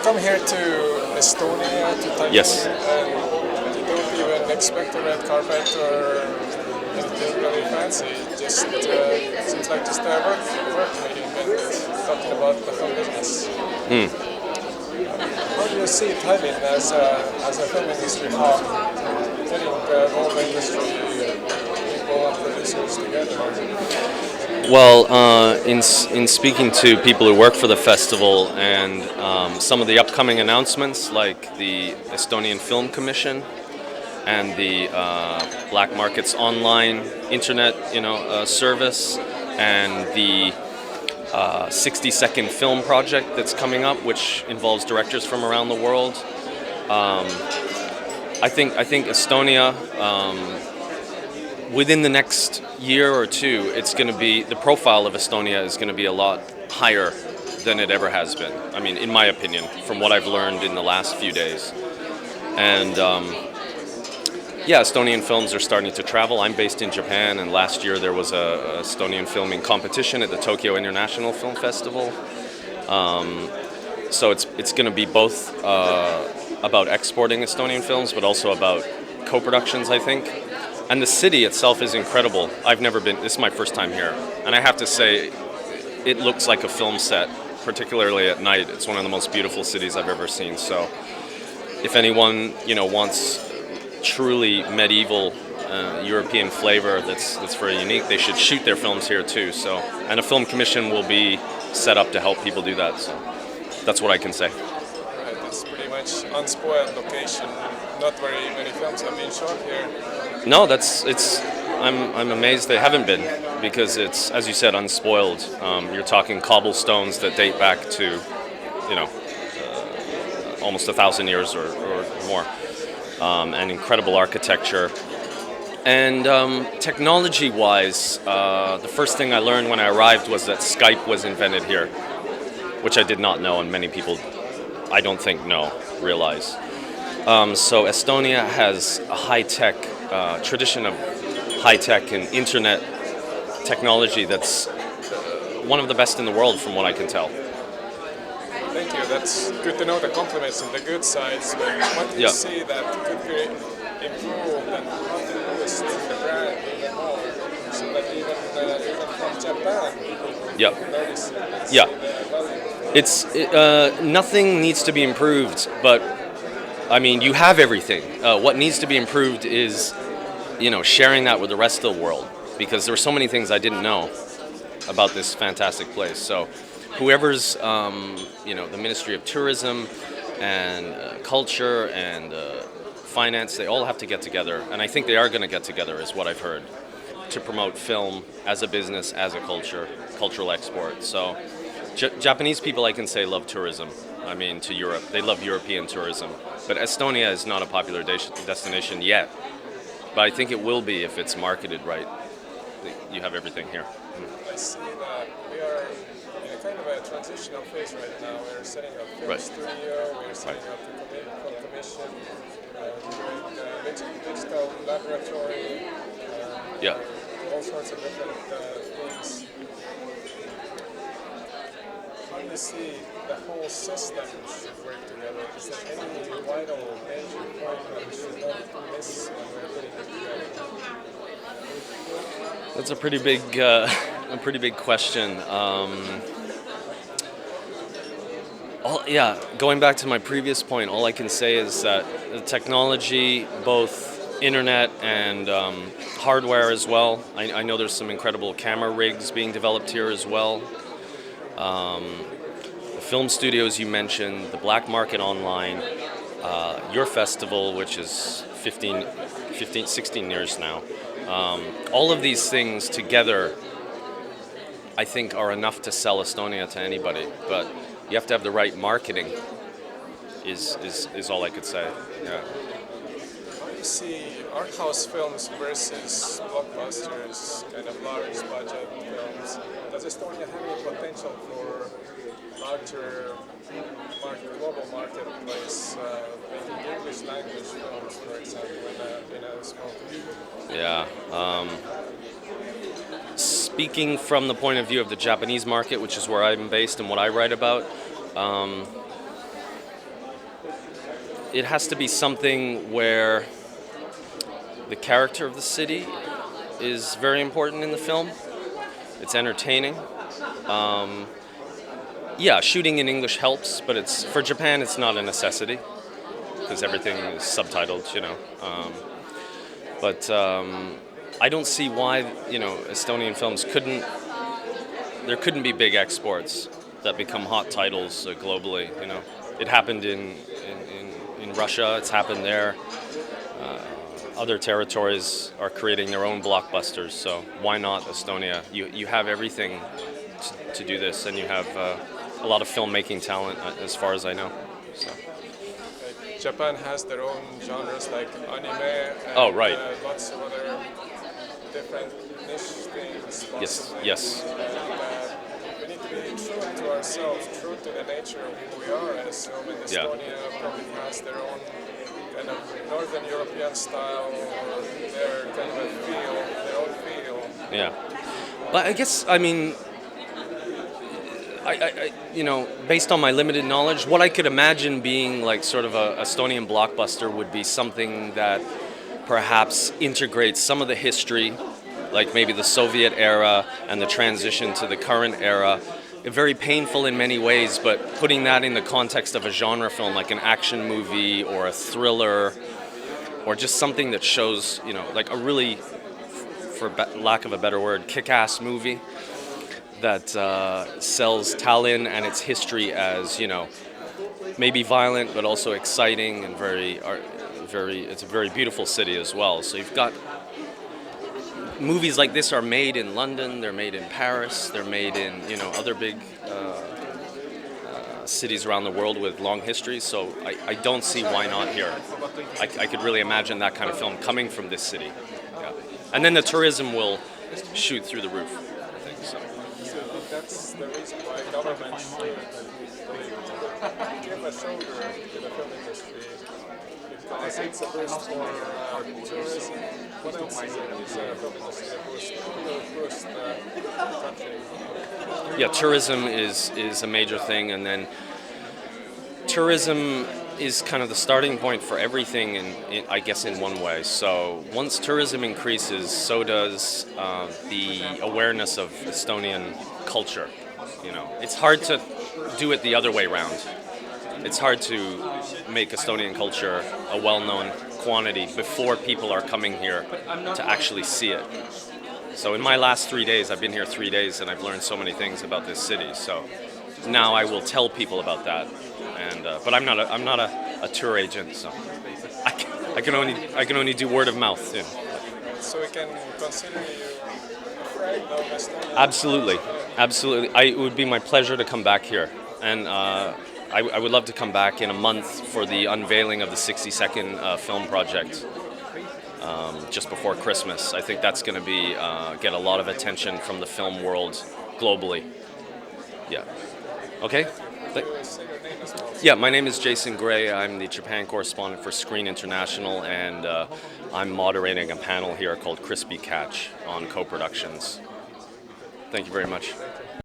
come here to Estonia, to Tallinn, Yes. and you don't even expect a red carpet or anything really fancy. Just seems like just a work meeting and talking about the film business. How do you see Tallinn as a film industry hub, getting all the industry people and producers together? Well, in speaking to people who work for the festival and some of the upcoming announcements, like the Estonian Film Commission and the Black Markets Online Internet, service, and the 60-second film project that's coming up, which involves directors from around the world. I think Estonia. Within the next year or two, it's going to be the profile of Estonia is going to be a lot higher than it ever has been. I mean, in my opinion, from what I've learned in the last few days. And yeah, Estonian films are starting to travel. I'm based in Japan, and last year there was a Estonian filming competition at the Tokyo International Film Festival. So it's going to be both about exporting Estonian films, but also about co-productions, I think. And the city itself is incredible. I've never been, this is my first time here. And I have to say, it looks like a film set, particularly at night. It's one of the most beautiful cities I've ever seen. So if anyone, wants truly medieval European flavor that's very unique, they should shoot their films here too. So, and a film commission will be set up to help people do that. So that's what I can say. Right, it's pretty much unspoiled location. Not very many films have been shot here. No, I'm amazed they haven't been, because it's, as you said, unspoiled. You're talking cobblestones that date back to, almost 1,000 years or more, and incredible architecture. And technology-wise, the first thing I learned when I arrived was that Skype was invented here, which I did not know, and many people, I don't think, realize. So Estonia has a high-tech tradition of high-tech and internet technology that's one of the best in the world, from what I can tell. Thank you. That's good to know the compliments and the good sides. But what do you see that could be improved, and how to boost the brand even more, so that even from Japan people will notice it and see the value? Nothing needs to be improved, but I mean, you have everything. What needs to be improved is, sharing that with the rest of the world, because there were so many things I didn't know about this fantastic place. So whoever's, the Ministry of Tourism and Culture and Finance, they all have to get together. And I think they are going to get together, is what I've heard, to promote film as a business, as a cultural export. So Japanese people, I can say, love tourism. I mean, to Europe. They love European tourism. But Estonia is not a popular destination yet. But I think it will be if it's marketed right. You have everything here. I see that we are in a kind of a transitional phase right now. We're setting up film studio, we're setting up the commission, doing digital laboratory, all sorts of different things. How do you see the whole system should work together? Is there any vital major point that we should not miss when we're putting it together? That's a pretty big question. Going back to my previous point, all I can say is that the technology, both internet and hardware as well. I know there's some incredible camera rigs being developed here as well. The film studios you mentioned, the Black Market Online, your festival, which is 16 years now. All of these things together, I think, are enough to sell Estonia to anybody. But you have to have the right marketing, is all I could say. Yeah. How do you see art house films versus blockbusters, kind of large budget films? Does Estonia have any potential for larger global marketplace, making English language films, for example, in a small community? Yeah. Speaking from the point of view of the Japanese market, which is where I'm based and what I write about, it has to be something where the character of the city is very important in the film. It's entertaining. Yeah, shooting in English helps, but it's for Japan. It's not a necessity because everything is subtitled, you know. But I don't see why Estonian films couldn't. There couldn't be big exports that become hot titles globally. You know, it happened in Russia. It's happened there. Other territories are creating their own blockbusters. So why not Estonia? You have everything to do this, and you have a lot of filmmaking talent, as far as I know. So. Japan has their own genres like anime and Oh, right. Lots of other different niche things. Yes. And, we need to be true to ourselves, true to the nature of who we are, I assume. And Estonia probably has their own kind of Northern European style, or their kind of a feel, their own feel. Yeah. But I guess, I mean, I based on my limited knowledge, what I could imagine being like sort of a Estonian blockbuster would be something that perhaps integrates some of the history, like maybe the Soviet era and the transition to the current era. Very painful in many ways, but putting that in the context of a genre film, like an action movie or a thriller, or just something that shows, like a really, for lack of a better word, kick-ass movie that sells Tallinn and its history as, maybe violent but also exciting and it's a very beautiful city as well. So you've got movies like this are made in London, they're made in Paris, they're made in other big cities around the world with long histories. So I don't see why not here. I could really imagine that kind of film coming from this city. Yeah. And then the tourism will shoot through the roof, I think so. So that's the reason why government should give a shoulder to the film industry. Because it's a boost for tourism. What else is a film industry boost the country? Yeah, tourism is a major thing, and then tourism is kind of the starting point for everything, I guess, in one way. So once tourism increases, so does the awareness of Estonian culture. It's hard to do it the other way around. It's hard to make Estonian culture a well-known quantity before people are coming here to actually see it. So in my last 3 days, I've been here 3 days, and I've learned so many things about this city. So now I will tell people about that. And but I'm not a tour agent, so I can only do word of mouth. So we can consider you a friend of Estonia. Absolutely. It would be my pleasure to come back here, and I would love to come back in a month for the unveiling of the 60-second film project. Just before Christmas. I think that's going to be get a lot of attention from the film world globally. Yeah. Okay. Yeah, my name is Jason Gray. I'm the Japan correspondent for Screen International, and I'm moderating a panel here called Crispy Catch on co-productions. Thank you very much.